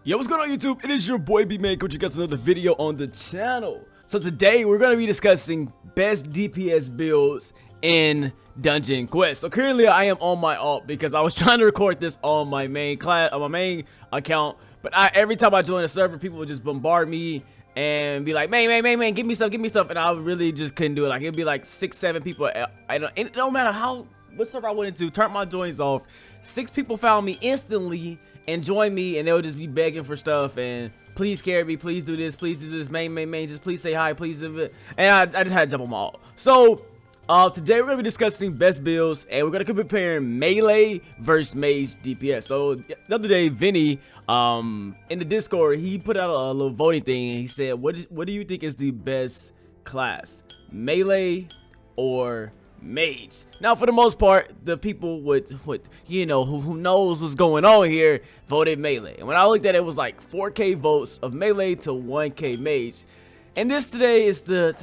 Yo, what's going on YouTube? It is your boy iBeMaine, with you guys another video on the channel. So today we're going to be discussing best DPS builds in Dungeon Quest. So currently I am on my alt because I was trying to record this on my main class, on my main account. But every time I join a server, people would just bombard me and be like, man, give me stuff. And I really just couldn't do it. Like it'd be like 6-7 people. And it don't matter what server I went into, turn my joins off. 6 people found me instantly and join me, and they'll just be begging for stuff and please carry me, please do this, main, just please say hi, please do it. And I just had to jump them all. So today we're gonna be discussing best builds, and we're gonna be comparing melee versus mage DPS. So the other day, Vinny in the Discord, he put out a little voting thing, and he said, what do you think is the best class, melee or mage? Now, for the most part, the people who knows what's going on here voted melee. And when I looked at it, it was like 4K votes of melee to 1K mage. And this today is to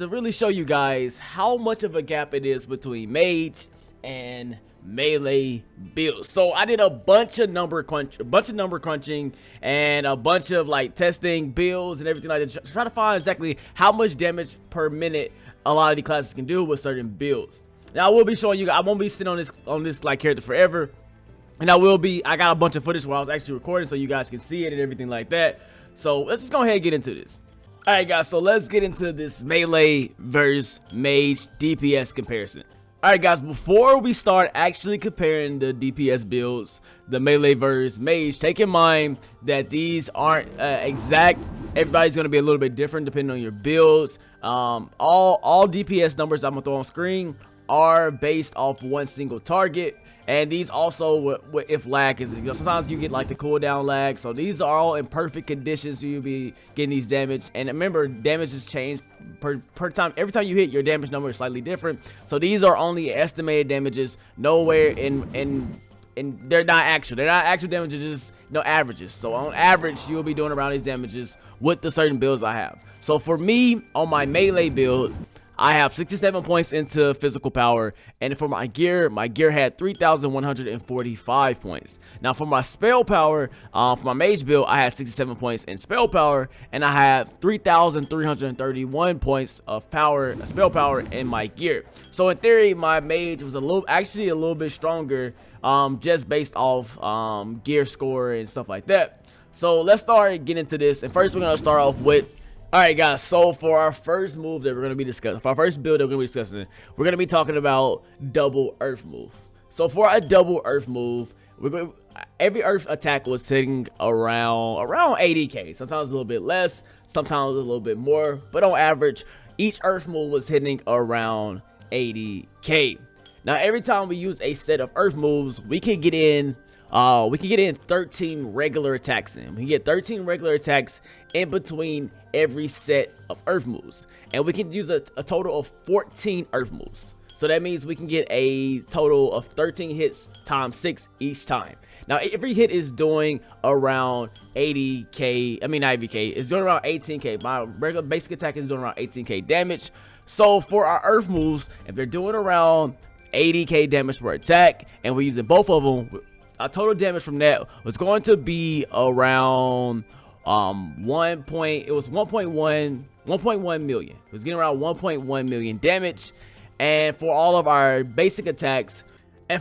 really show you guys how much of a gap it is between mage and melee builds. So I did a bunch of number crunching and a bunch of like testing builds and everything like that, to try to find exactly how much damage per minute a lot of the classes can do with certain builds. Now I will be showing you, I won't be sitting on this like character forever, and I got a bunch of footage where I was actually recording so you guys can see it and everything like that. So let's just go ahead and get into this. Alright guys, so let's get into this melee versus mage DPS comparison. Alright guys, before we start actually comparing the DPS builds, the melee versus mage, take in mind that these aren't exact. Everybody's going to be a little bit different depending on your builds. All DPS numbers I'm going to throw on screen are based off one single target. And these also, if lag is, sometimes you get like the cooldown lag. So these are all in perfect conditions, so you'll be getting these damage. And remember, damage is changed per time. Every time you hit, your damage number is slightly different. So these are only estimated damages. Nowhere in they're not actual. They're not actual damages, just averages. So on average, you'll be doing around these damages with the certain builds I have. So for me, on my melee build, I have 67 points into physical power, and for my gear had 3,145 points. Now for my spell power, for my mage build, I had 67 points in spell power, and I have 3,331 points of spell power in my gear. So in theory, my mage was actually a little bit stronger, just based off gear score and stuff like that. So let's start getting into this, and first we're gonna start off with. Alright guys, so for our first move that we're going to be discussing, for our first build that we're going to be discussing, we're going to be talking about double earth move. So for a double earth move, every earth attack was hitting around 80k, sometimes a little bit less, sometimes a little bit more, but on average, each earth move was hitting around 80k. Now every time we use a set of earth moves, we can get in 13 regular attacks in. We can get 13 regular attacks in between every set of earth moves, and we can use a total of 14 earth moves. So that means we can get a total of 13 hits times 6 each time. Now every hit is doing around 80k, I mean not 80k, it's doing around 18k. My regular basic attack is doing around 18k damage. So for our earth moves, if they're doing around 80k damage per attack, and we're using both of them, our total damage from that was going to be around 1.1 million. It was getting around 1.1 million damage. And for all of our basic attacks, we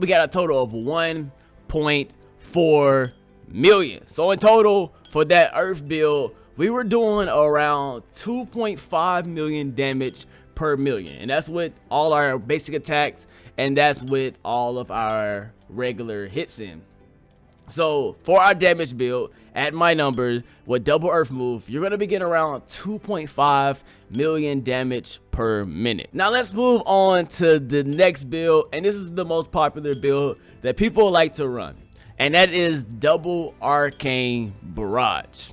got a total of 1.4 million. So in total for that earth build, we were doing around 2.5 million damage per million, and that's with all our basic attacks, and that's with all of our regular hits in. So for our damage build, at my numbers with double earth move, you're going to be getting around 2.5 million damage per minute. Now let's move on to the next build, and this is the most popular build that people like to run, and that is double arcane barrage.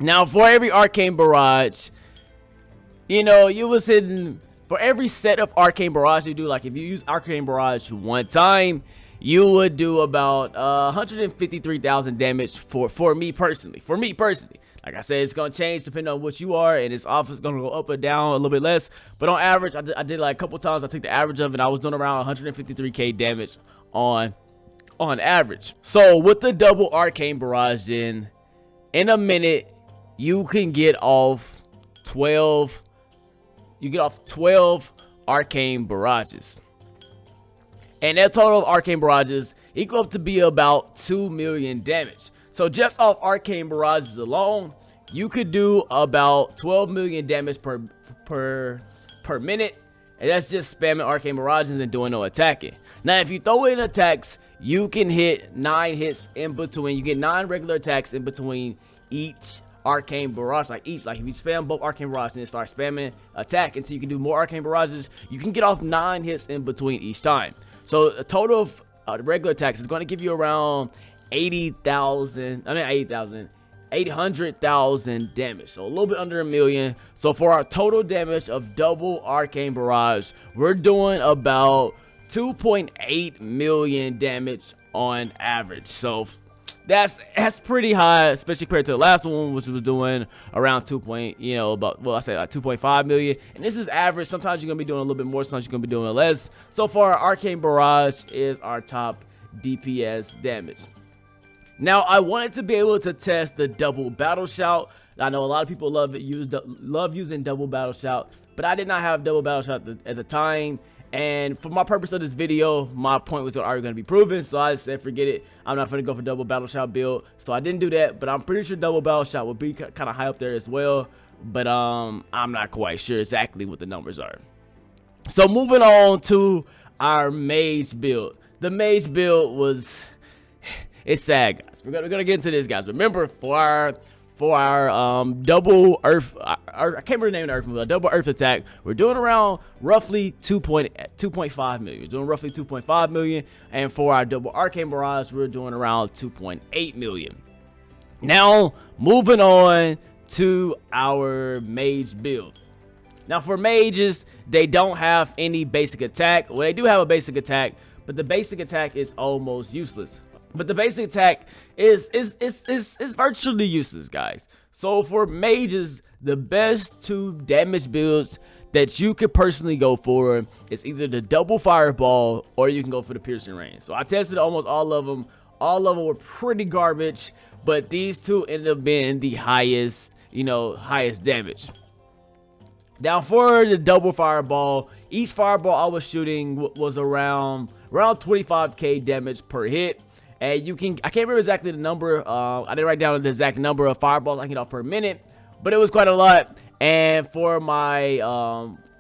Now for every arcane barrage, you was hitting, for every set of arcane barrage you do, like if you use arcane barrage one time, you would do about 153,000 damage for me personally. Like I said, it's gonna change depending on what you are, and it's often gonna go up or down a little bit less. But on average, I did like a couple times. I took the average of it. I was doing around 153k damage on on average. So with the double arcane barrage in a minute, you can get off 12. You get off 12 arcane barrages. And that total of arcane barrages equal up to be about 2 million damage. So just off arcane barrages alone, you could do about 12 million damage per minute. And that's just spamming arcane barrages and doing no attacking. Now, if you throw in attacks, you can hit 9 hits in between. You get 9 regular attacks in between each arcane barrage. Like if you spam both arcane barrages and then start spamming attack until you can do more arcane barrages, you can get off 9 hits in between each time. So a total of regular attacks is going to give you around 800,000 damage, so a little bit under a million. So for our total damage of double arcane barrage, we're doing about 2.8 million damage on average. So that's pretty high, especially compared to the last one, which was doing around 2.5 million. And this is average. Sometimes you're gonna be doing a little bit more, sometimes you're gonna be doing less. So far, arcane barrage is our top DPS damage. Now, I wanted to be able to test the double battle shout. I know a lot of people love using double battle shout, but I did not have double battle shout at the time. And for my purpose of this video, my point was already going to be proven, so I said forget it. I'm not going to go for double battle shout build, so I didn't do that. But I'm pretty sure double battle shout will be kind of high up there as well. But I'm not quite sure exactly what the numbers are. So moving on to our mage build. The mage build was it's sad, guys. We're gonna get into this, guys. Remember, for our double earth, I can't remember the name of the earth, but double earth attack, we're doing around roughly 2.5 million. We're doing roughly 2.5 million, and for our double arcane barrage, we're doing around 2.8 million. Now, moving on to our mage build. Now, for mages, they don't have any basic attack. Well, they do have a basic attack, but the basic attack is almost useless. But the basic attack is virtually useless, guys. So for mages, the best 2 damage builds that you could personally go for is either the double fireball or you can go for the piercing rain. So I tested almost all of them. All of them were pretty garbage, but these 2 ended up being the highest damage. Now for the double fireball, each fireball I was shooting was around 25k damage per hit. And I can't remember exactly the number. I didn't write down the exact number of fireballs I can get off per minute, but it was quite a lot. And for my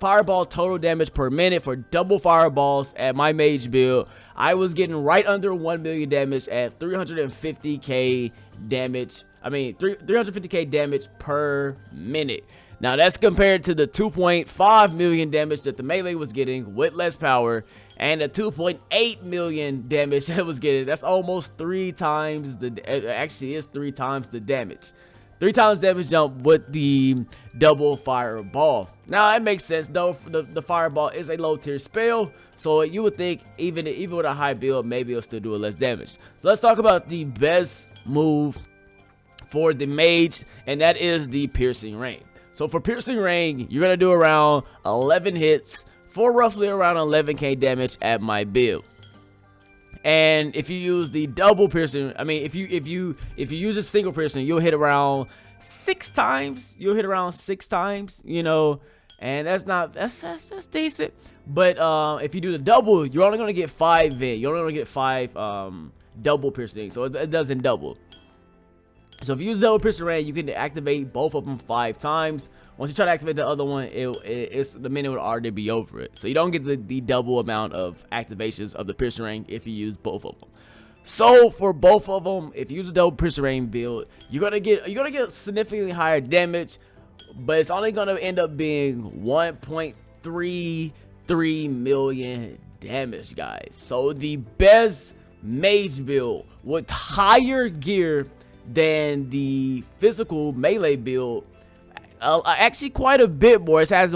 fireball total damage per minute for double fireballs at my mage build, I was getting right under 1 million damage at 350k damage. 350k damage per minute. Now that's compared to the 2.5 million damage that the melee was getting with less power, and the 2.8 million damage that was getting. That's almost 3 times actually is 3 times the damage. 3 times damage jump with the double fireball. Now it makes sense though. The fireball is a low tier spell, so you would think even with a high build, maybe it'll still do less damage. So let's talk about the best move for the mage, and that is the piercing rain. So for piercing rain, you're gonna do around 11 hits for roughly around 11k damage at my build. And if you use the double piercing, if you use a single piercing, you'll hit around 6 times. You'll hit around 6 times, and that's decent. But if you do the double, you're only gonna get 5 in. You're only gonna get 5 double piercing, so it doesn't double. So if you use double piercing rain, you can activate both of them 5 times. Once you try to activate the other one, the minute would already be over it. So you don't get the double amount of activations of the piercing rain if you use both of them. So for both of them, if you use a double piercing rain build, you're gonna get significantly higher damage, but it's only gonna end up being 1.33 million damage, guys. So the best mage build with higher gear than the physical melee build, actually quite a bit more. It has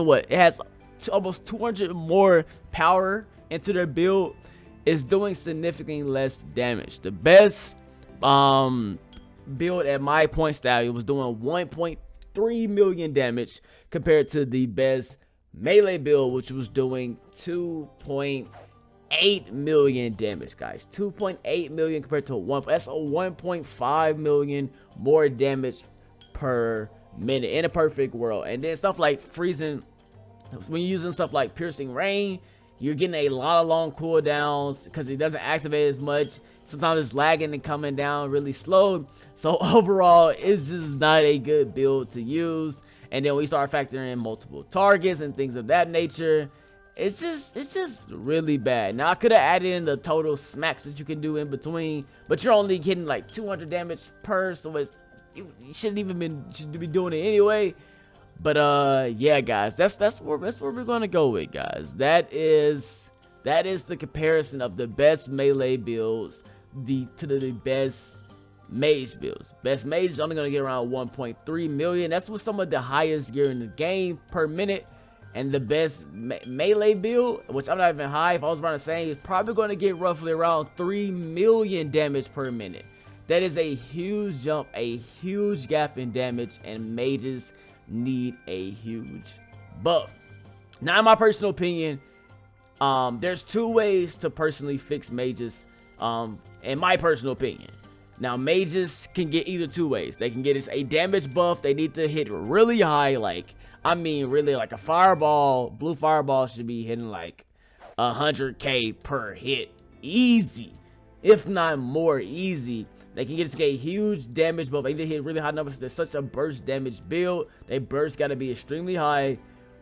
almost 200 more power into their build, is doing significantly less damage. The best build at my point style was doing 1.3 million damage compared to the best melee build, which was doing 2.8 2.8 million damage, guys. 2.8 million compared to that's a 1.5 million more damage per minute in a perfect world. And then stuff like freezing, when you're using stuff like piercing rain, you're getting a lot of long cooldowns because it doesn't activate as much. Sometimes it's lagging and coming down really slow. So overall, it's just not a good build to use. And then we start factoring in multiple targets and things of that nature. It's just really bad. Now I could have added in the total smacks that you can do in between, but you're only getting like 200 damage per, so you shouldn't even should be doing it anyway. But yeah, guys, that's where we're gonna go with, guys. That is the comparison of the best melee builds to the best mage builds. Best mage is only gonna get around 1.3 million. That's with some of the highest gear in the game per minute. And the best melee build, which I'm not even high, if I was around the same, is probably going to get roughly around 3 million damage per minute. That is a huge jump, a huge gap in damage, and mages need a huge buff. Now, in my personal opinion, there's two ways to personally fix mages, in my personal opinion. Now, mages can get either two ways. They can get a damage buff. They need to hit really high, really, like a fireball, blue fireball should be hitting like 100k per hit. Easy. If not more easy. They can get a huge damage buff. They need to hit really high numbers. There's such a burst damage build. Their burst got to be extremely high.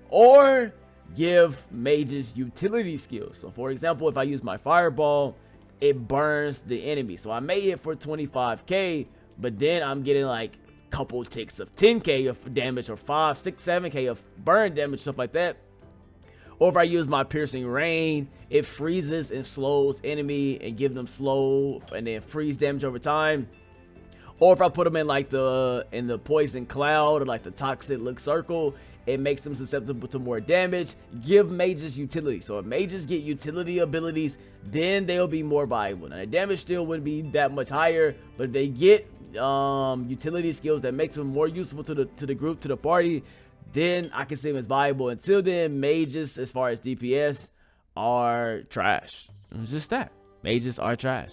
Or give mages utility skills. So, for example, if I use my fireball, it burns the enemy. So, I may hit for 25k, but then I'm getting like couple ticks of 10k of damage, or 5, 6, 7k of burn damage, stuff like that. Or if I use my piercing rain, it freezes and slows enemy and give them slow and then freeze damage over time. Or if I put them in like in the poison cloud or like the toxic look circle, it makes them susceptible to more damage. Give mages utility. So if mages get utility abilities, then they'll be more viable. Now the damage still wouldn't be that much higher, but if they get utility skills that makes them more useful to the group, to the party, then I can see them as viable. Until then, mages, as far as DPS, are trash. It's just that. Mages are trash.